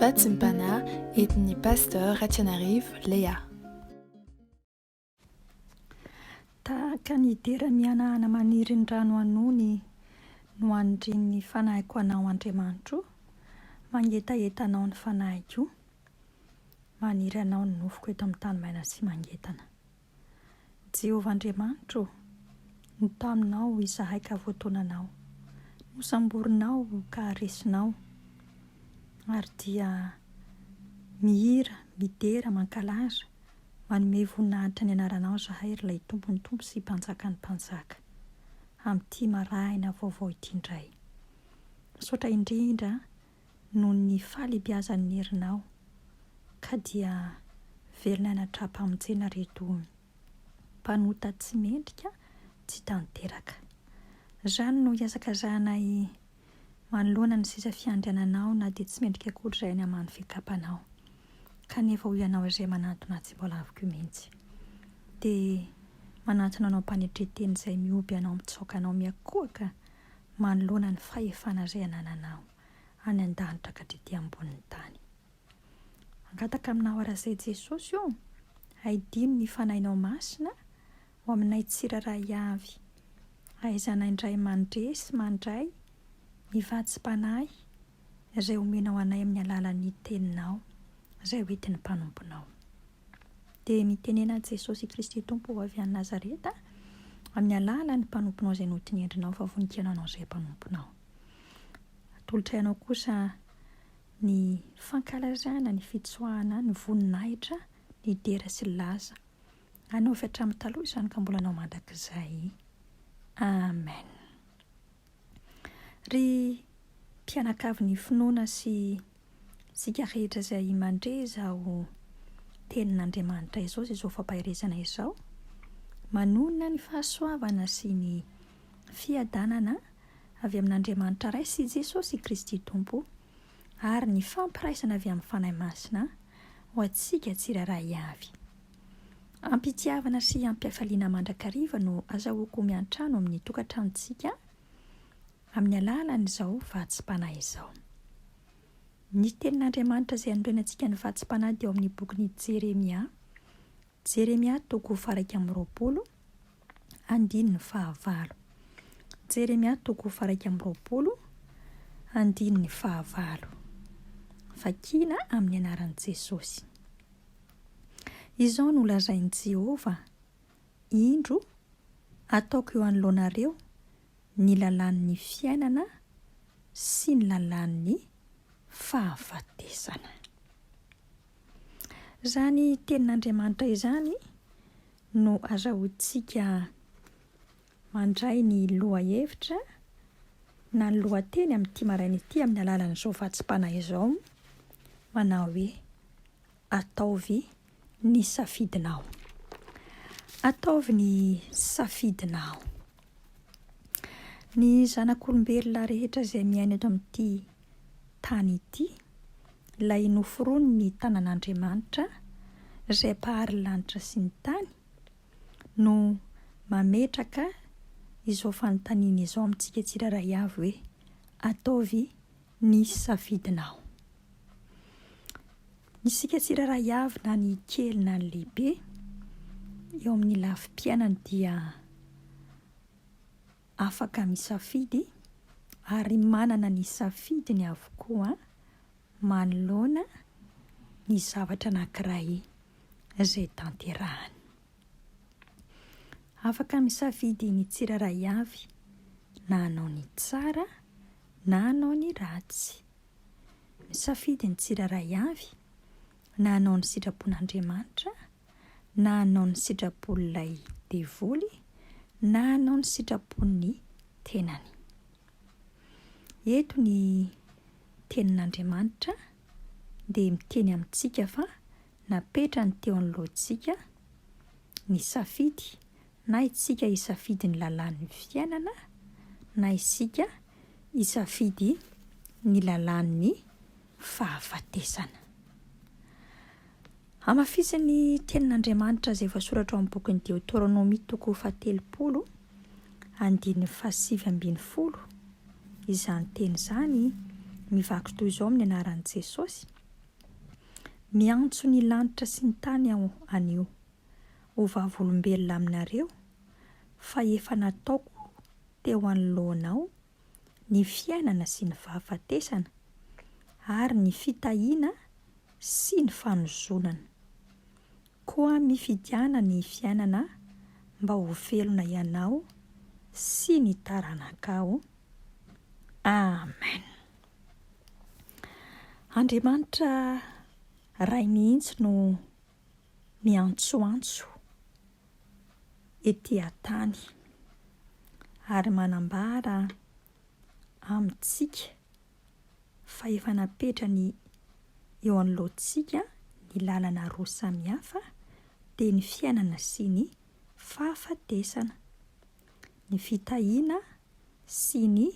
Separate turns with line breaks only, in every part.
Fatsimpana entin'i Pasteure RATIANARIVO Léa.
Tahaka ny dera mianahana maniry ny rano anony no andrin'ny fanahiko anao Andriamanitro, mangetaetanao ny fanahiko, maniry anao ny nofoko eto amin'ny tany maina sy mangetana. Jehovah Andriamanitro, no taminao izahay ka voatonanao, no samborinao ka aresinao, ary dia mihira, midera, mankalaza, manome voninahitra ny anaranao zahay ilay tompony tompo sy mpanjaka ny mpanjaka, amin'ity maraina vaovao ity indray. Misaotra indrindra noho ny fahalehibiazan'ny herinao, ka dia velona anatrapa-hamonjena reto mpanota tsy mendrika, tsy tanteraka. Zany no hiasaka zahanay manoloana ny sisa fiandriananao, na dia tsy mendrika akory izay ny hamany fiakapanao, kanefa ho ianao izay manantona tsy mbola avy mihitsy. Dia manantona anao mpanetreteny izay mioby anao, mitsoaka anao miakohaka, manoloana ny fahefana izay anananao any an-danitra ka hatrety ambonin'ny tany. Angataka aminao arazay Jesosy io, haidino ny fanahinao masina ho aminay tsiraray avy, ahaizanay indray mandresy mandray ny vatsim-panahy izay omenao anay amin'ny alalan'ny teninao izay hoentin'ny mpanomponao. Dia mitenena Jesosy Kristy Tompo avy any Nazareta, amin'ny alalan'ny mpanomponao izay notiny endrinao, fa voninkaina anao izay mpanomponao. Atolotra ianao kosa ny fankalazana, ny fitsoahana, ny voninahitra, ny dera sy laza. Anao hatramin'ny taloha izany ka mbola anao mandrakizay. Amen. Ry mpianakavy ny finoana sy sika rehetra izay mandre izao tenin'Andriamanitra izao, izao fampahirezana izao, manonona ny fahasoavana sy ny fiadanana avy amin'Andriamanitra ray sy Jesosy Kristy Tompo, ary ny fampiraisana avy amin'ny fanahy masina ho antsika tsiraray avy. Ampitiavana sy ampiafaliana mandrakariva no azahoako miantrano amin'ny tokantranontsika amin'ny alalan'izao vatsim-panahy izao. Ny tenin'Andriamanitra izay anorenantsika ny vatsim-panahy dia ao amin'ny bokin'i Jeremia toko 1:20, andininy 9. Jeremia toko 1:20, andininy 9. Vakiana amin'ny anaran'i Jesosy. Izao no lazain'i Jehovah: indro ataoko eo anoloanareo ny lalàn'ny fiainana sy ny lalàn'ny fahafatesana. Zany tenin'Andriamanitra izany no azahoantsika mandray ny lohahevitra na ny lohateny amin'ity maraina ity amin'ny alalan'izao vatsim-panahy izao, manao hoe: ataovy ny safidinao. Ataovy ny safidinao. Ny zanak'olombelona rehetra izay miaina eto amin'ity tany ity, ilay noforoany ny tanan'Andriamanitra izay mpahary lanitra sy ny tany, no mametraka izao fanontaniana izao amintsika tsiraray avy hoe: ataovy ny safidinao. Ny sika tsiraray avy, na ny kely na ny lehibe, eo amin'ny lafim-piainana dia afaka misafidy, ary manana ny safidiny avokoa manoloana ny zavatra anankiray izay tanterahany. Afaka misafidy ny tsiraray avy, na hanao ny tsara na hanao ny ratsy. Misafidy ny tsiraray avy, na hanao ny sitrapon'Andriamanitra, na hanao ny sitrapon'ilay devoly, na hanao ny sitrapon'ny tenany. Eto ny tenin'Andriamanitra dia miteny amintsika fa napetrany teo anoloantsika ny safidy, na isika hisafidy ny lalàn'ny fiainana, na isika hisafidy ny lalàn'ny fahafatesana. Hamafisin'ny tenin'Andriamanitra izay voasoratra ao amin'ny bokin'ny Deutéronomie toko 30, andininy 7:20, izany teny izany mivaky toy izao amin'ny anaran'i Jesosy: miantso ny lanitra sy ny tany aho anio ho vavolombelona aminareo, fa efa nataoko teo anoloanao ny fiainana sy ny fahafatesana ary ny fitahiana sy ny fanozonana, koa mifidiana ny fiainana mba ho velona ianao sy ny taranakao. Amen. Andriamanitra ray mihitsy no miantsoantso etỳ an-tany ary manambara amintsika fa efa napetrany eo anoloantsika ny lalana roa samihafa, dia ny fiainana sy ny fahafatesana, ny fitahiana sy ny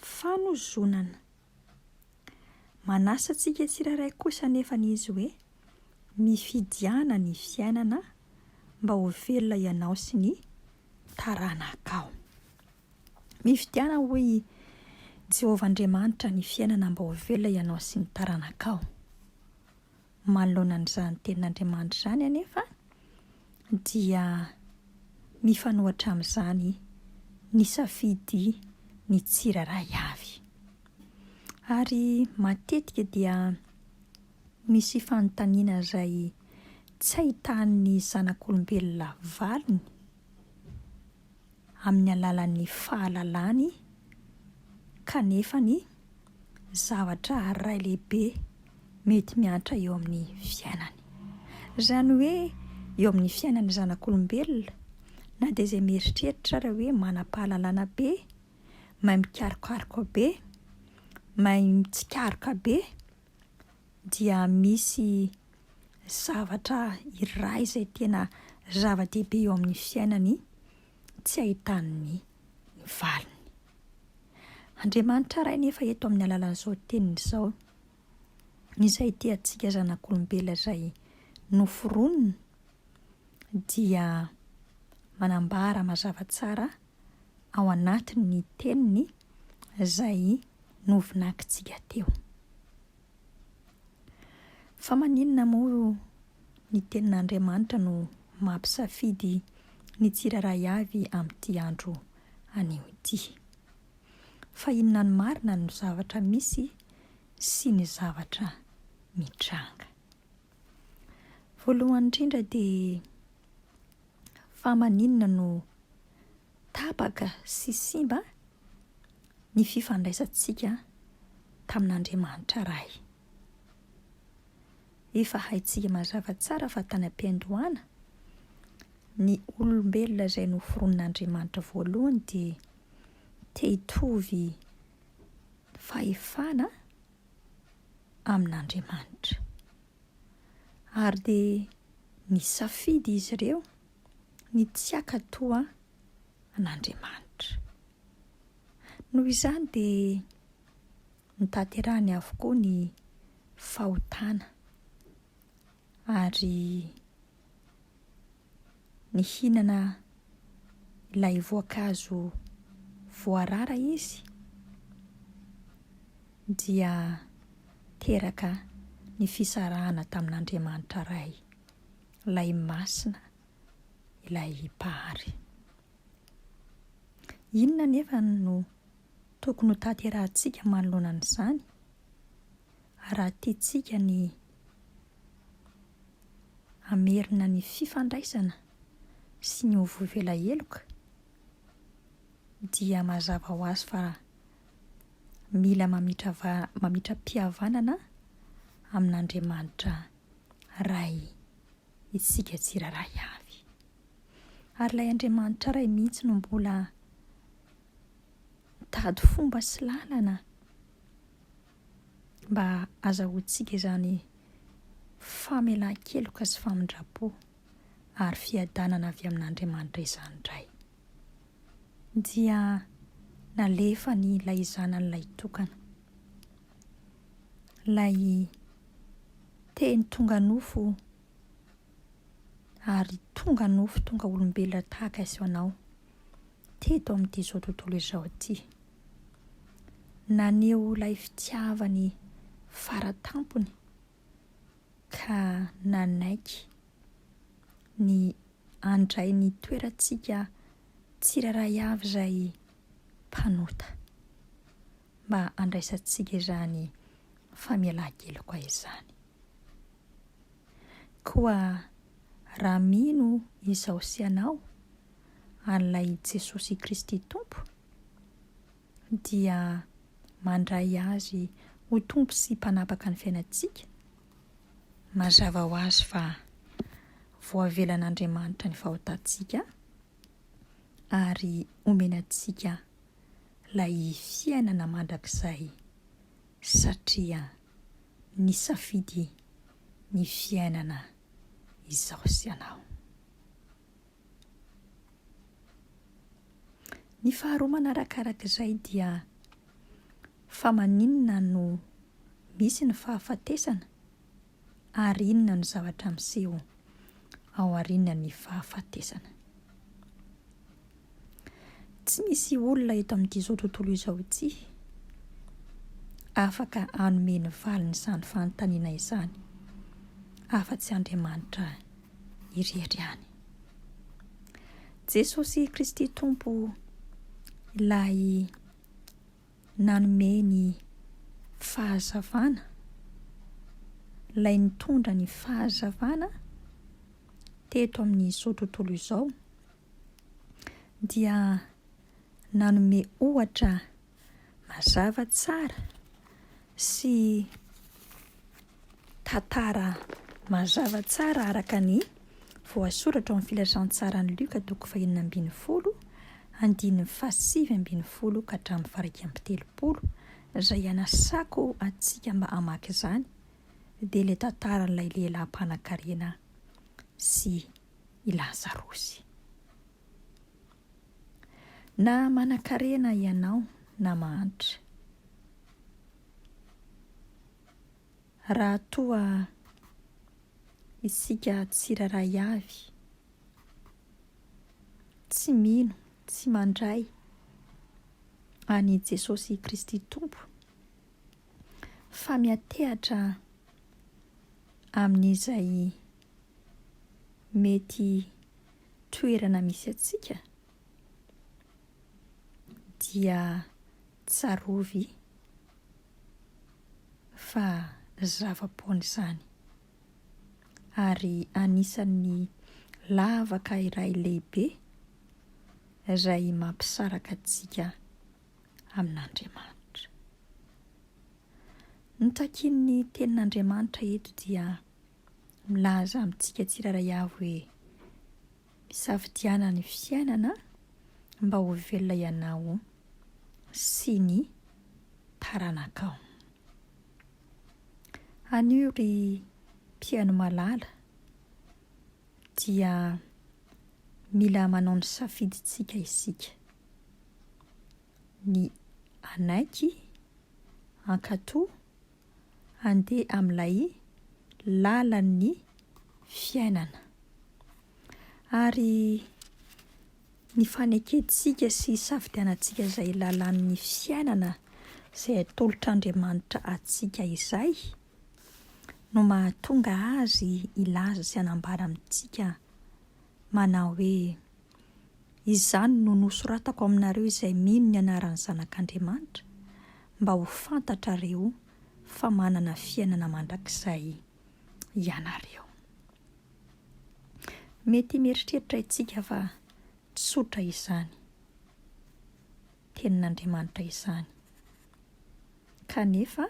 fanozonana. Manasa antsika tsirairay kosa nefa izy hoe mifidiana ny fiainana mba ho velona ianao sy ny taranakao. Mifidiana hoy Jehovah Andriamanitra ny fiainana mba ho velona ianao sy ny taranakao. Manoloana an'izany tenin'Andriamanitra izany anefa dia mifanohatra amin'izany misafidy ny tsirairay avy. Ary matetika dia misy fanontaniana izay tsy ahitan'ny zanak'olombelona valiny amin'ny alalan'ny fahalalany, kanefa ny zavatra iray lehibe mety miantra eo amin'ny fiainany. Izany hoe eo amin'ny fiainan'ny zanak'olombelona, na dia izay mieritreritra raha hoe manam-pahalalana be, mahay mikarokaroka be, mahay mitsikaroka be, dia misy zavatra iray izay tena zava-dehibe eo amin'ny fiainany tsy ahitan'ny valiny. Andriamanitra ray nefa eto amin'ny alalan'izao teniny izao, izay tiantsika zanak'olombelona izay noforonina, dia manambara mazava tsara ao anatin'ny teniny izay novonakintsika teo. Fa maninona moa ny tenin'Andriamanitra no mampisafidy ny tsirairay avy amin'ity andro anio ity? Fa inona ny marina ny zavatra misy sy ny zavatra mitranga? Voalohany indrindra dia fa maninona no tapaka sy simba ny fifandraisantsika tamin'Andriamanitra ray. Efa haintsika mazava tsara fa tany am-piandohana ny olombelona izay noforon'Andriamanitra voalohany dia te hitovy fahefana amin'Andriamanitra, ary dia nisafidy izy ireo ny tsy hankatoa an'Andriamanitra. Noho izany dia nitanterahany avokoa ny fahotana ary nihinana ilay voankazo voarara izy, dia teraka ny fisarahana tamin'Andriamanitra ray, ilay masina, ilay mpahary. Inona nefa no tokony ho tanterahantsika manoloana an'izany raha tiantsika ny hamerina ny fifandraisana sy ny hovovela heloka? Dia mazava ho azy fa mila mamitra-pihavanana amin'Andriamanitra ray isika tsirairay avy. Ary ilay Andriamanitra ray mihitsy no mbola mitady fomba sy lalana mba azahoantsika izany famelan-keloka sy famindrapo ary fiadanana avy amin'Andriamanitra izany indray. Dia nalefa ny ilay zanan'ilay tokana, ilay teny tonga nofo ary tonga nofo, tonga olombelona tahaka sy anao teto amin'ity izao tontolo izao ity. Naneho ilay fitiavany faratampony ka nanaiky ny andray ny toerantsika tsiraray avy izay mpanota mba andraisantsika izany famelan-keloko izany. Koa raha mino izao sy anao an'ilay Jesosy Kristy Tompo dia mandray azy ho tompo sy mpanapaka ny fiainantsika, mazava ho azy fa voavelan'Andriamanitra ny fahotantsika ary omenantsika ilay fiainana mandrakizay satria nisafidy ny fiainana izao sy anao. Ny faharoa manarakarak'izay dia fa maninona no misy ny fahafatesana ary inona ny zavatra miseho ao aorianan'ny fahafatesana. Tsy misy olona eto amin'izao tontolo izao ity afaka hanome ny valiny izany fanontaniana izany afa-tsy Andriamanitra irery ihany. Jesosy Kristy Tompo ilay nanome ny fahazavana, ilay nitondra ny fahazavana teto amin'izao tontolo izao dia nanome ohatra mazava tsara sy tantara mazava tsara araka ny voasoratra ao amin'ny filazantsarany Luka 5:10, 5:20 ka hatramin'ny 7:30 izay anasako atsika mba hamaky izany dia ilay tantaran'ilay lehilahy mpanan-karena sy i Lazarosy. Na manan-karena ianao na mahantra, raha toa isika tsiraray avy tsy mino tsy mandray any Jesosy Kristy Tompo fa miatehatra amin'izay mety toerana misy atsika dia tsarovy fa zava-poana izany ary anisan'ny lavaka iray lehibe izay mampisaraka atsika amin'Andriamanitra. Ny takin'ny tenin'Andriamanitra eto dia milaza amintsika tsiraray avy hoe misafidiana ny fiainana mba ho velona ianao sy ny taranakao. Anio ry mpiaino malala dia mila manao ny safidintsika isika, ny anaiky ankatoa andeha amin'ilay lalan'ny fiainana ary ny fanekentsika sy safidianantsika izay lalan'ny fiainana izay atolotr'Andriamanitra atsika izay no mahatonga azy ilaza sy hanambara amintsika manao hoe izany no nosoratako aminareo izay mino ny anaran'ny zanak'Andriamanitra mba ho fantatrareo fa manana fiainana mandrakizay ianareo. Mety mieritreritra itsika fa tsotra izany, tenin'Andriamanitra izany, kanefa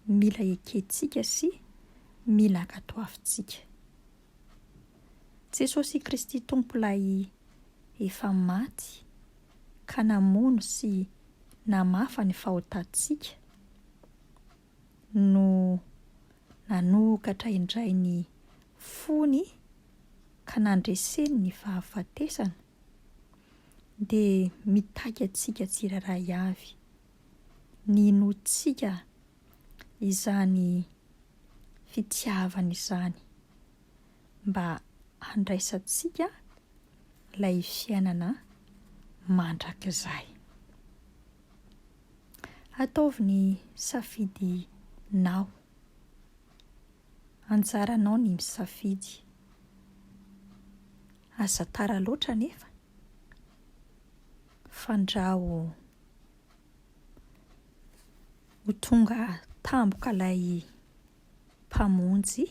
mila ekentsika sy mila ankatoavintsika. Jesosy Kristy Tompo ilay efa maty ka namono sy namafa ny fahotantsika no nanokatra indray ny fony ka nandreseny ny fahafatesana dia mitaky atsika tsiraray avy ny notsika izany fitiavana izany mba handraisantsika ilay fiainana mandrakizay. Ataovy ny safidinao anjaranao ny misafidy. Aza tara loatra nefa fandraho ho tonga tamboka ilay mpamonjy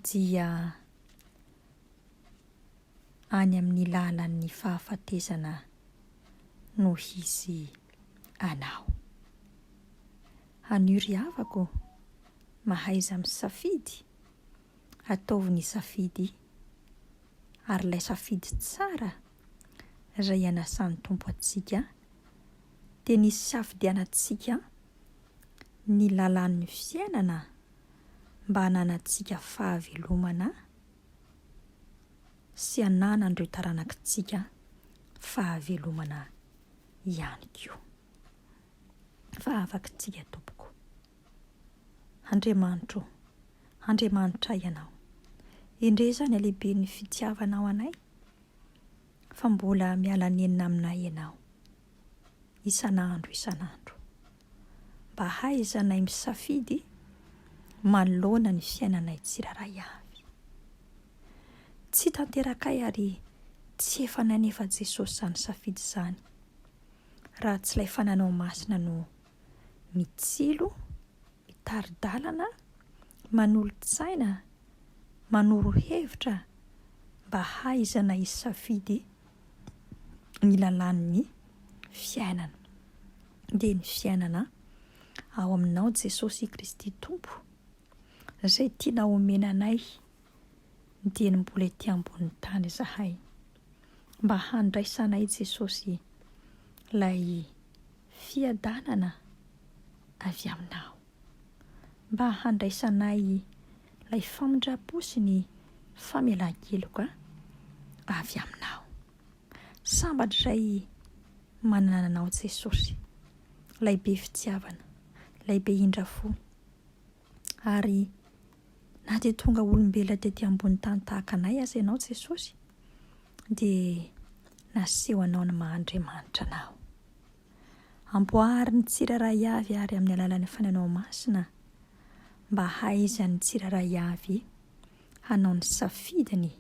dia any amin'ny lalan'ny fahafatesana no hisy anao. Haniry havako mahaiza misafidy, ataovy ny safidy ary ilay safidy tsara izay anasan'ny tompo atsika dia ny safidianantsika ny lalan'ny fiainana mba hananantsika fahavelomana sy hananan'ireo taranakitsika fahavelomana ihany koa. Fahavakitsika tompoko. Andriamanitro, Andriamanitra ianao, indrezany alehibe ny fitiavanao anay, fa mbola miala nenina aminay ianao isan'andro isan'andro. Mba haizanay misafidy manoloana ny fiainanay tsiraray avy. Tsy tanterakay ary tsy efa nanefa Jesosy izany safidy izany, raha tsy ilay fananao masina no mitsilo, mitari-dalana, manolo-tsaina, manoro hevitra mba haizana isafidy ny lalan'ny fiainana. Dia ny fiainana ao aminao Jesosy Kristy Tompo, izay tiana omena anay dia ny mbola ety ambony tany izahay, mba handraisanay Jesosy ilay fiadanana avy aminao, mba handraisanay ilay famindrapo sy ny famelan-keloka avy aminao. Sambatra izay manana anao Jesosy, ilay be fitiavana, ilay be indrafo, ary na dia tonga olombelona tety ambony tany tahaka anay aza ianao Jesosy, dia naseho anao ny Mahandriamanitra anao. Amboary ny tsiraray avy ary amin'ny alalan'ny fananao masina, mba haizan'ny tsiraray avy hanao ny safidiny,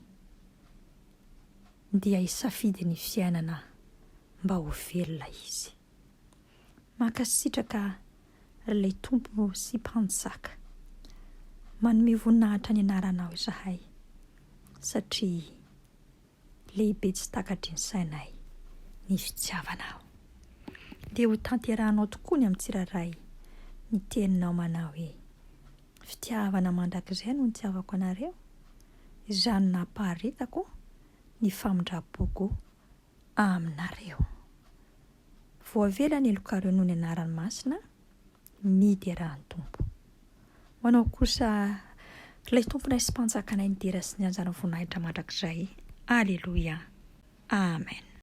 dia hisafidy ny fiainana mba ho velona izy. Mankasitraka ilay tompo sy mpanjaka, manome voninahitra ny anaranao izahay, satria lehibe tsy takatry ny sainay ny fitiavanao. Dia ho tanterahanao tokoa ny amin'ny tsiraray ny teninao manao hoe: fitiavana mandrakizay no nitiavako anareo, izany nampaharetako ny famindraboko aminareo. Voavela ny lokareo noho ny anaran'ny masina, midy arahan'ny tompo. Manao kosa ilay tomponay sy mpanjakanay ny dera sy ny anjara voninahitra mandrakizay. Aleluia. Amen.